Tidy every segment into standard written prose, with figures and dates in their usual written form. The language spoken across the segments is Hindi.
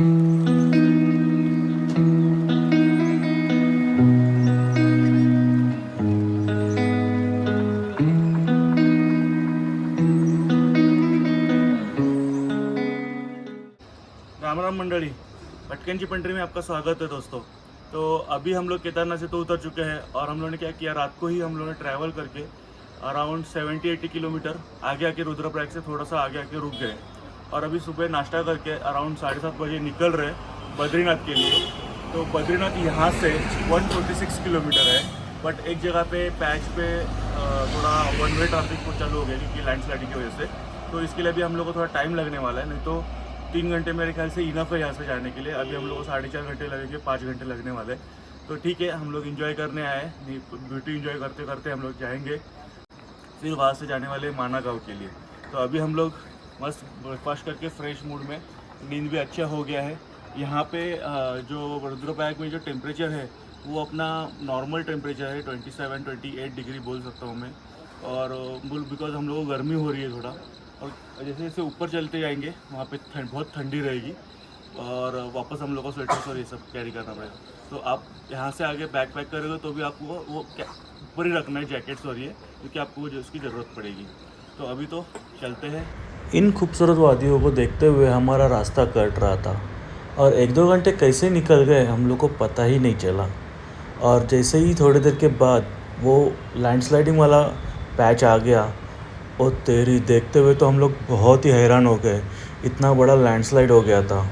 राम राम मंडली, भटकन पंट्री में आपका स्वागत है दोस्तों। तो अभी हम लोग केदारनाथ से तो उतर चुके हैं और हम लोगों ने क्या किया, रात को ही हम लोगों ने ट्रैवल करके अराउंड 70-80 किलोमीटर आगे आके रुद्रप्रयाग से थोड़ा सा आगे आके रुक गए और अभी सुबह नाश्ता करके अराउंड 7:30 बजे निकल रहे बद्रीनाथ के लिए। तो बद्रीनाथ यहाँ से 126 किलोमीटर है, बट एक जगह पे पैच पे थोड़ा वन वे ट्रैफिक को चालू हो गया क्योंकि लैंडस्लाइडिंग की वजह से। तो इसके लिए भी हम लोग को थोड़ा टाइम लगने वाला है, नहीं तो 3 घंटे मेरे ख्याल से इनफ है यहाँ से जाने के लिए। अभी हम लोग को 4.5 घंटे लगेंगे, 5 घंटे लगने वाले। तो ठीक है, हम लोग इन्जॉय करने आए, ब्यूटी इन्जॉय करते करते हम लोग जाएंगे फिर वहाँ से जाने वाले माना गाँव के लिए। तो अभी हम लोग मस्त ब्रेकफास्ट करके फ्रेश मूड में, नींद भी अच्छा हो गया है। यहाँ पे जो रुद्रप्रयाग में जो टेम्परेचर है वो अपना नॉर्मल टेम्परेचर है, 27-28 डिग्री बोल सकता हूँ मैं। और बिकॉज हम लोग को गर्मी हो रही है थोड़ा, और जैसे जैसे ऊपर चलते जाएंगे वहाँ पे बहुत ठंडी रहेगी और वापस हम लोग को स्वेटर्स और ये सब कैरी करना पड़ेगा। तो आप यहाँ से आगे बैग पैक करोगे तो भी आपको वो ऊपर ही रखना है जैकेट्स और ये, क्योंकि आपको जो उसकी ज़रूरत पड़ेगी। तो अभी तो चलते हैं। इन खूबसूरत वादियों को देखते हुए हमारा रास्ता कट रहा था और 1-2 घंटे कैसे निकल गए हम लोग को पता ही नहीं चला। और जैसे ही थोड़ी देर के बाद वो लैंडस्लाइडिंग वाला पैच आ गया, और तेरी देखते हुए तो हम लोग बहुत ही हैरान हो गए, इतना बड़ा लैंडस्लाइड हो गया था।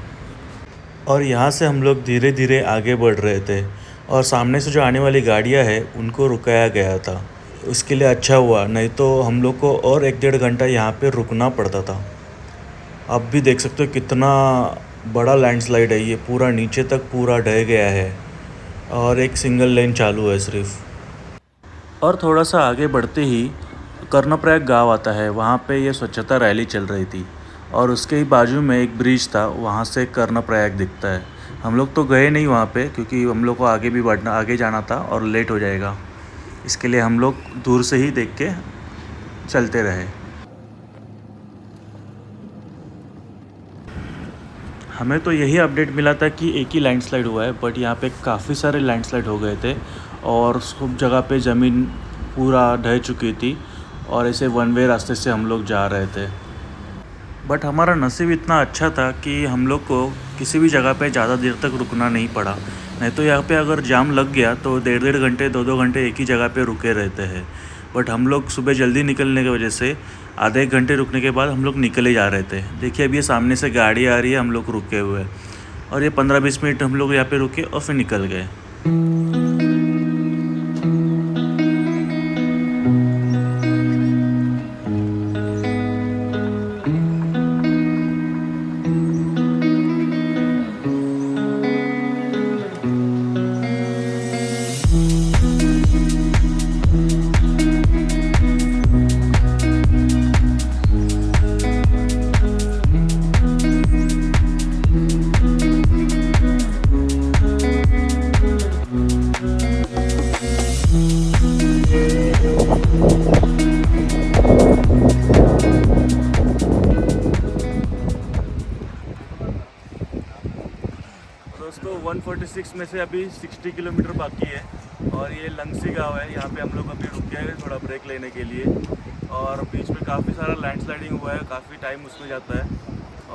और यहाँ से हम लोग धीरे धीरे आगे बढ़ रहे थे और सामने से जो आने वाली गाड़ियाँ हैं उनको रुकाया गया था। उसके लिए अच्छा हुआ, नहीं तो हम लोग को और 1-1.5 घंटा यहाँ पे रुकना पड़ता था। आप भी देख सकते हो कितना बड़ा लैंडस्लाइड है, ये पूरा नीचे तक पूरा ढह गया है और एक सिंगल लेन चालू है सिर्फ। और थोड़ा सा आगे बढ़ते ही कर्णप्रयाग गांव आता है, वहाँ पे ये स्वच्छता रैली चल रही थी और उसके ही बाजू में एक ब्रिज था, वहाँ से कर्णप्रयाग दिखता है। हम लोग तो गए नहीं वहाँ पे क्योंकि हम लोग को आगे जाना था और लेट हो जाएगा, इसके लिए हम लोग दूर से ही देख के चलते रहे। हमें तो यही अपडेट मिला था कि एक ही लैंडस्लाइड हुआ है, बट यहाँ पे काफ़ी सारे लैंडस्लाइड हो गए थे और सब जगह पे ज़मीन पूरा ढह चुकी थी और ऐसे वन वे रास्ते से हम लोग जा रहे थे। बट हमारा नसीब इतना अच्छा था कि हम लोग को किसी भी जगह पे ज़्यादा देर तक रुकना नहीं पड़ा, नहीं तो यहाँ पे अगर जाम लग गया तो 1.5 घंटे 2-2 घंटे एक ही जगह पे रुके रहते हैं। बट हम लोग सुबह जल्दी निकलने की वजह से आधे 1 घंटे रुकने के बाद हम लोग निकले जा रहे थे। देखिए अभी ये सामने से गाड़ी आ रही है, हम लोग रुके हुए और ये 15-20 मिनट हम लोग यहाँ पे रुके और फिर निकल गए। दोस्तों 146 में से अभी 60 किलोमीटर बाकी है और ये लंगसी गांव है। यहाँ पे हम लोग अभी रुके हैं थोड़ा ब्रेक लेने के लिए और बीच में काफ़ी सारा लैंडस्लाइडिंग हुआ है, काफ़ी टाइम उसमें जाता है।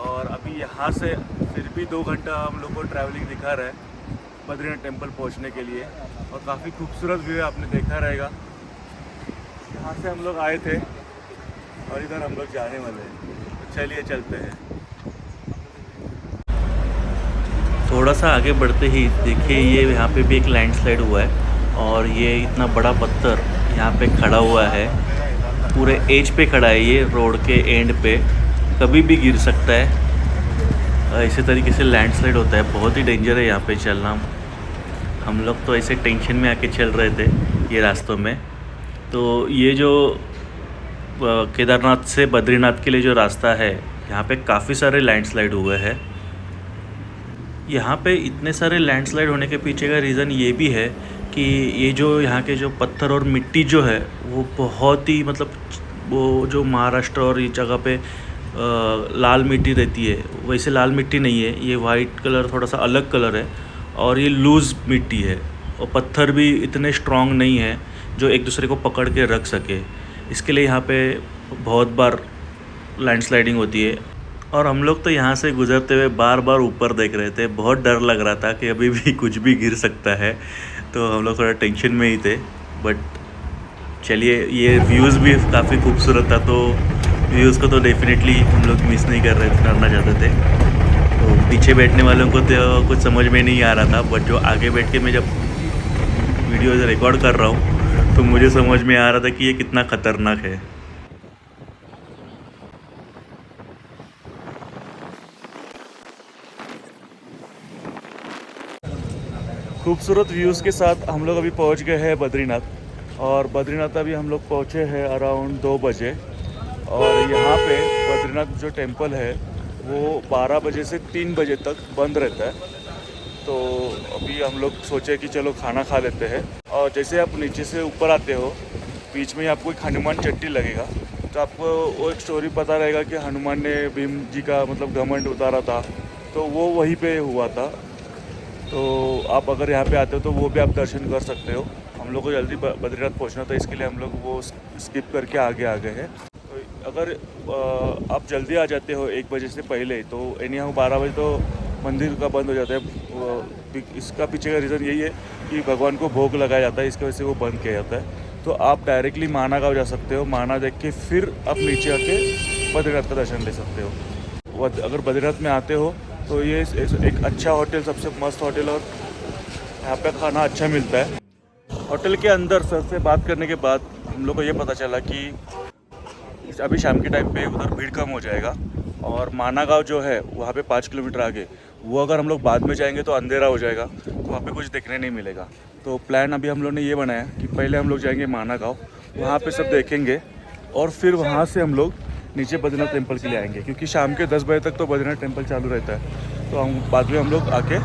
और अभी यहाँ से फिर भी 2 घंटा हम लोग को ट्रैवलिंग दिखा रहा है बद्रीनाथ टेम्पल पहुँचने के लिए और काफ़ी खूबसूरत व्यू है, आपने देखा रहेगा। यहाँ से हम लोग आए थे और इधर हम लोग जाने वाले हैं, तो चलिए चलते हैं। थोड़ा सा आगे बढ़ते ही देखिए ये यहाँ पे भी एक लैंडस्लाइड हुआ है और ये इतना बड़ा पत्थर यहाँ पे खड़ा हुआ है, पूरे एज पे खड़ा है, ये रोड के एंड पे कभी भी गिर सकता है। इसी तरीके से लैंडस्लाइड होता है, बहुत ही डेंजर है यहाँ पे चलना। हम लोग तो ऐसे टेंशन में आके चल रहे थे ये रास्तों में। तो ये जो केदारनाथ से बद्रीनाथ के लिए जो रास्ता है, यहाँ पे काफ़ी सारे लैंडस्लाइड हुए हैं। यहाँ पे इतने सारे लैंडस्लाइड होने के पीछे का रीज़न ये भी है कि ये जो यहाँ के जो पत्थर और मिट्टी जो है वो बहुत ही मतलब वो जो महाराष्ट्र और इस जगह पे लाल मिट्टी रहती है, वैसे लाल मिट्टी नहीं है, ये वाइट कलर थोड़ा सा अलग कलर है और ये लूज़ मिट्टी है और पत्थर भी इतने स्ट्रॉन्ग नहीं है जो एक दूसरे को पकड़ के रख सके। इसके लिए यहाँ पे बहुत बार लैंडस्लाइडिंग होती है और हम लोग तो यहाँ से गुजरते हुए बार बार ऊपर देख रहे थे। बहुत डर लग रहा था कि अभी भी कुछ भी गिर सकता है, तो हम लोग थोड़ा टेंशन में ही थे। बट चलिए, ये व्यूज़ भी काफ़ी खूबसूरत था, तो व्यूज़ को तो डेफिनेटली हम लोग मिस नहीं करना चाहते थे। तो पीछे बैठने वालों को तो कुछ समझ में नहीं आ रहा था, बट जो आगे बैठ के मैं जब वीडियो रिकॉर्ड कर रहा हूँ तो मुझे समझ में आ रहा था कि ये कितना ख़तरनाक है। खूबसूरत व्यूज़ के साथ हम लोग अभी पहुंच गए हैं बद्रीनाथ, और बद्रीनाथ अभी हम लोग पहुंचे हैं अराउंड 2 बजे। और यहाँ पे बद्रीनाथ जो टेंपल है वो 12 बजे से 3 बजे तक बंद रहता है। तो अभी हम लोग सोचे कि चलो खाना खा लेते हैं। और जैसे आप नीचे से ऊपर आते हो, बीच में आपको एक हनुमान चट्टी लगेगा, तो आपको वो एक स्टोरी पता रहेगा कि हनुमान ने भीम जी का मतलब घमंड उतारा था, तो वो वहीं पे हुआ था। तो आप अगर यहाँ पे आते हो तो वो भी आप दर्शन कर सकते हो। हम लोग को जल्दी बद्रीनाथ पहुँचना था, इसके लिए हम लोग वो स्किप करके आगे आ गए हैं। तो अगर आप जल्दी आ जाते हो 1 बजे से पहले, तो एनी हाउ 12 बजे तो मंदिर का बंद हो जाता है। इसका पीछे का रीज़न यही है कि भगवान को भोग लगाया जाता है, इसकी वजह से वो बंद किया जाता है। तो आप डायरेक्टली माना गाँव जा सकते हो, माना देख के फिर आप नीचे आके बद्रीनाथ का दर्शन ले सकते हो। अगर बद्रीनाथ में आते हो तो ये एक अच्छा होटल, सबसे मस्त होटल, और यहाँ पे खाना अच्छा मिलता है। होटल के अंदर सर से बात करने के बाद हम लोग को ये पता चला कि अभी शाम के टाइम पे उधर भीड़ कम हो जाएगा, और माना गाँव जो है वहाँ पे 5 किलोमीटर आगे, वो अगर हम लोग बाद में जाएंगे तो अंधेरा हो जाएगा, तो वहाँ पे कुछ देखने नहीं मिलेगा। तो प्लान अभी हम लोग ने ये बनाया कि पहले हम लोग जाएंगे माना गाँव, वहाँ पे सब देखेंगे, और फिर वहाँ से हम लोग नीचे बद्रीनाथ टेंपल के लिए आएंगे, क्योंकि शाम के 10 बजे तक तो बद्रीनाथ टेंपल चालू रहता है। तो हम बाद में हम लोग आके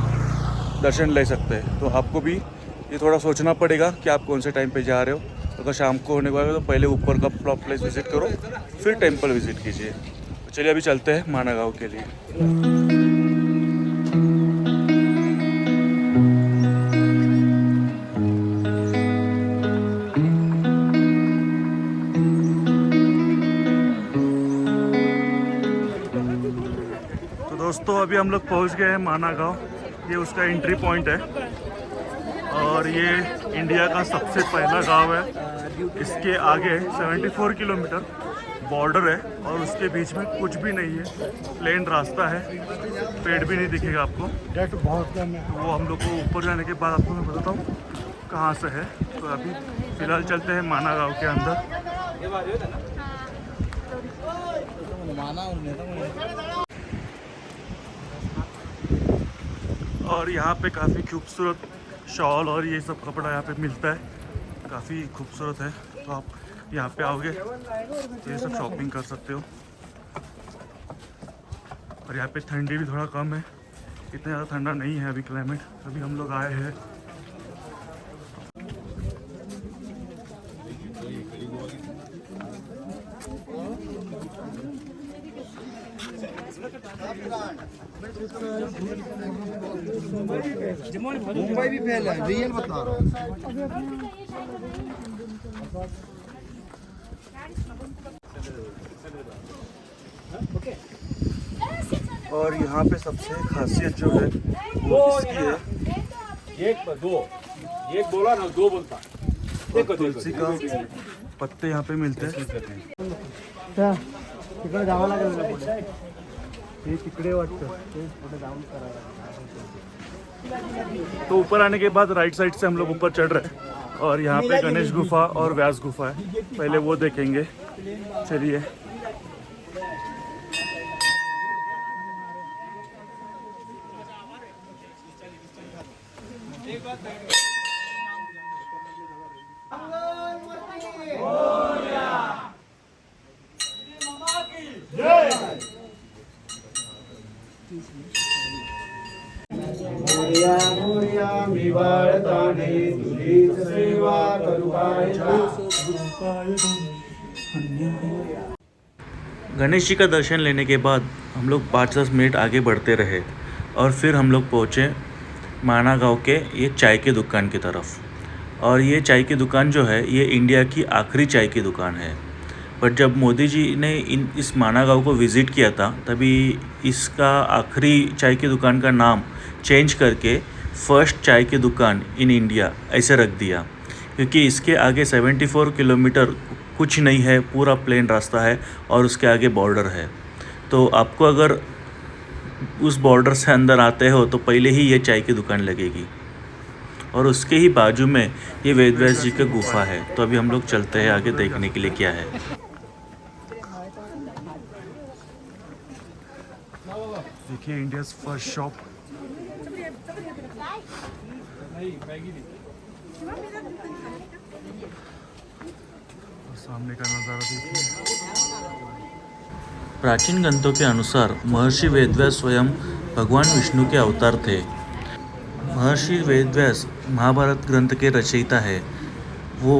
दर्शन ले सकते हैं। तो आपको भी ये थोड़ा सोचना पड़ेगा कि आप कौन से टाइम पे जा रहे हो। अगर शाम को होने वाला तो पहले ऊपर का प्लेस विज़िट करो, फिर टेंपल विज़िट कीजिए। तो चलिए अभी चलते हैं माना गाँव के लिए। दोस्तों अभी हम लोग पहुंच गए हैं माना गाँव। ये उसका एंट्री पॉइंट है, और ये इंडिया का सबसे पहला गांव है। इसके आगे 74 किलोमीटर बॉर्डर है, और उसके बीच में कुछ भी नहीं है, प्लेन रास्ता है, पेड़ भी नहीं दिखेगा आपको। वो हम लोग को ऊपर जाने के बाद आपको मैं बताता हूँ कहाँ से है। तो अभी फ़िलहाल चलते हैं माना गाँव के अंदर। और यहाँ पे काफ़ी खूबसूरत शॉल और ये सब कपड़ा यहाँ पे मिलता है, काफ़ी खूबसूरत है। तो आप यहाँ पे आओगे तो ये सब शॉपिंग कर सकते हो। और यहाँ पे ठंडी भी थोड़ा कम है, इतना ज़्यादा ठंडा नहीं है अभी क्लाइमेट। अभी हम लोग आए हैं। मुंबई भी फेल है, रियल बता रहा हूँ। और यहाँ पे सबसे खासियत जो है वो इसकी है, एक दो, एक बोला ना, दो बोलता। और तुलसी का पत्ते यहाँ पे मिलते हैं। तिकडे जावं लागेल, हे तिकडे वाटतं ते पुढे जाऊन करावं। तो ऊपर आने के बाद राइट साइड से हम लोग ऊपर चढ़ रहे हैं, और यहाँ पे गणेश गुफा और व्यास गुफा है, पहले वो देखेंगे। चलिए। गणेश जी का दर्शन लेने के बाद हम लोग 5-10 मिनट आगे बढ़ते रहे और फिर हम लोग पहुँचे माना गाँव के ये चाय की दुकान की तरफ। और ये चाय की दुकान जो है ये इंडिया की आखिरी चाय की दुकान है। बट जब मोदी जी ने इस माना गाँव को विज़िट किया था तभी इसका आखिरी चाय की दुकान का नाम चेंज करके फर्स्ट चाय की दुकान इन इंडिया ऐसे रख दिया, क्योंकि इसके आगे 74 किलोमीटर कुछ नहीं है, पूरा प्लेन रास्ता है और उसके आगे बॉर्डर है। तो आपको अगर उस बॉर्डर से अंदर आते हो तो पहले ही ये चाय की दुकान लगेगी और उसके ही बाजू में ये वेदव्यास जी का गुफा है। तो अभी हम लोग चलते हैं आगे देखने के लिए क्या है। देखिए इंडियाज़ फर्स्ट शॉप। और सामने का नज़ारा देखिए। प्राचीन ग्रंथों के अनुसार महर्षि वेदव्यास स्वयं भगवान विष्णु के अवतार थे। महर्षि वेदव्यास महाभारत ग्रंथ के रचयिता है। वो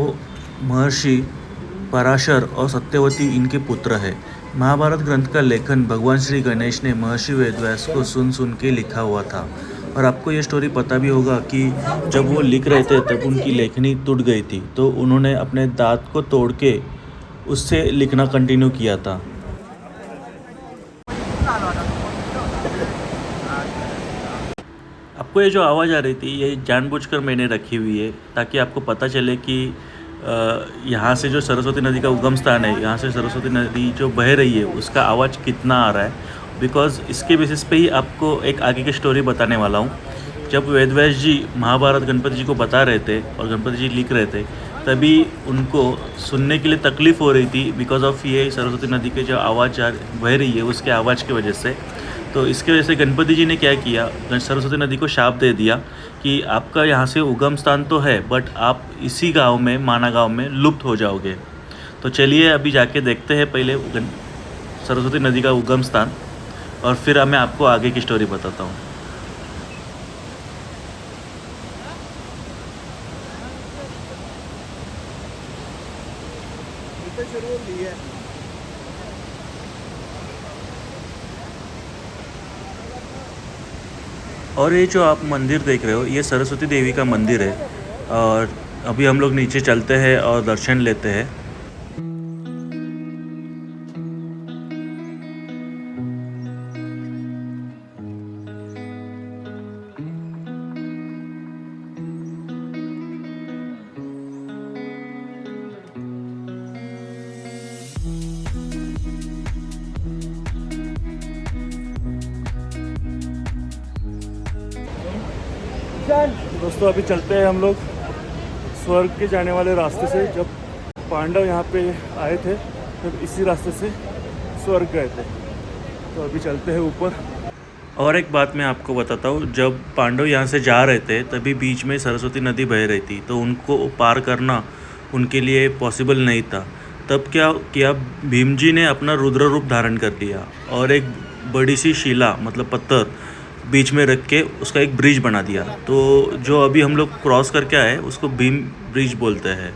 महर्षि पराशर और सत्यवती इनके पुत्र है। महाभारत ग्रंथ का लेखन भगवान श्री गणेश ने महर्षि वेदव्यास को सुन के लिखा हुआ था। और आपको ये स्टोरी पता भी होगा कि जब वो लिख रहे थे तब उनकी लेखनी टूट गई थी, तो उन्होंने अपने दांत को तोड़ के उससे लिखना कंटिन्यू किया था। आपको ये जो आवाज़ आ रही थी ये जानबूझकर मैंने रखी हुई है ताकि आपको पता चले कि यहाँ से जो सरस्वती नदी का उगम स्थान है, यहाँ से सरस्वती नदी जो बह रही है उसका आवाज़ कितना आ रहा है। बिकॉज़ इसके बेसिस पे ही आपको एक आगे की स्टोरी बताने वाला हूँ। जब वेदव्यास जी महाभारत गणपति जी को बता रहे थे और गणपति जी लिख रहे थे तभी उनको सुनने के लिए तकलीफ़ हो रही थी बिकॉज़ ऑफ ये सरस्वती नदी के जो आवाज़ बह रही है उसके आवाज़ की वजह से। तो इसके वजह से गणपति जी ने क्या किया, सरस्वती नदी को शाप दे दिया कि आपका यहाँ से उगम स्थान तो है बट आप इसी गांव में, माना गांव में लुप्त हो जाओगे। तो चलिए अभी जाके देखते हैं पहले सरस्वती नदी का उगम स्थान और फिर मैं आपको आगे की स्टोरी बताता हूँ। और ये जो आप मंदिर देख रहे हो ये सरस्वती देवी का मंदिर है और अभी हम लोग नीचे चलते हैं और दर्शन लेते हैं। दोस्तों अभी चलते हैं हम लोग स्वर्ग के जाने वाले रास्ते से। जब पांडव यहाँ पे आए थे तब इसी रास्ते से स्वर्ग गए थे। तो अभी चलते हैं ऊपर। और एक बात मैं आपको बताता हूँ, जब पांडव यहाँ से जा रहे थे तभी बीच में सरस्वती नदी बह रही थी, तो उनको पार करना उनके लिए पॉसिबल नहीं था। तब क्या किया, भीम जी ने अपना रुद्र रूप धारण कर लिया और एक बड़ी सी शिला मतलब पत्थर बीच में रख के उसका एक ब्रिज बना दिया। तो जो अभी हम लोग क्रॉस करके आए उसको भीम ब्रिज बोलते हैं।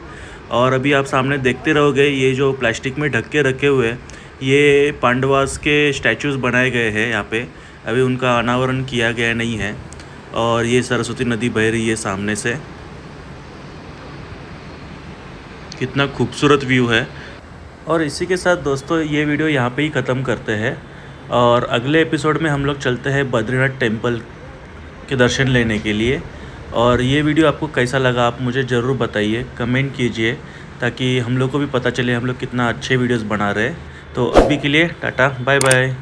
और अभी आप सामने देखते रहोगे ये जो प्लास्टिक में ढक के रखे हुए ये पांडवास के स्टैचूज़ बनाए गए हैं यहाँ पे। अभी उनका अनावरण किया गया नहीं है। और ये सरस्वती नदी बह रही है सामने से, कितना खूबसूरत व्यू है। और इसी के साथ दोस्तों ये वीडियो यहाँ पे ही ख़त्म करते हैं और अगले एपिसोड में हम लोग चलते हैं बद्रीनाथ टेम्पल के दर्शन लेने के लिए। और ये वीडियो आपको कैसा लगा आप मुझे ज़रूर बताइए, कमेंट कीजिए ताकि हम लोग को भी पता चले हम लोग कितना अच्छे वीडियोस बना रहे हैं। तो अभी के लिए टाटा बाय बाय।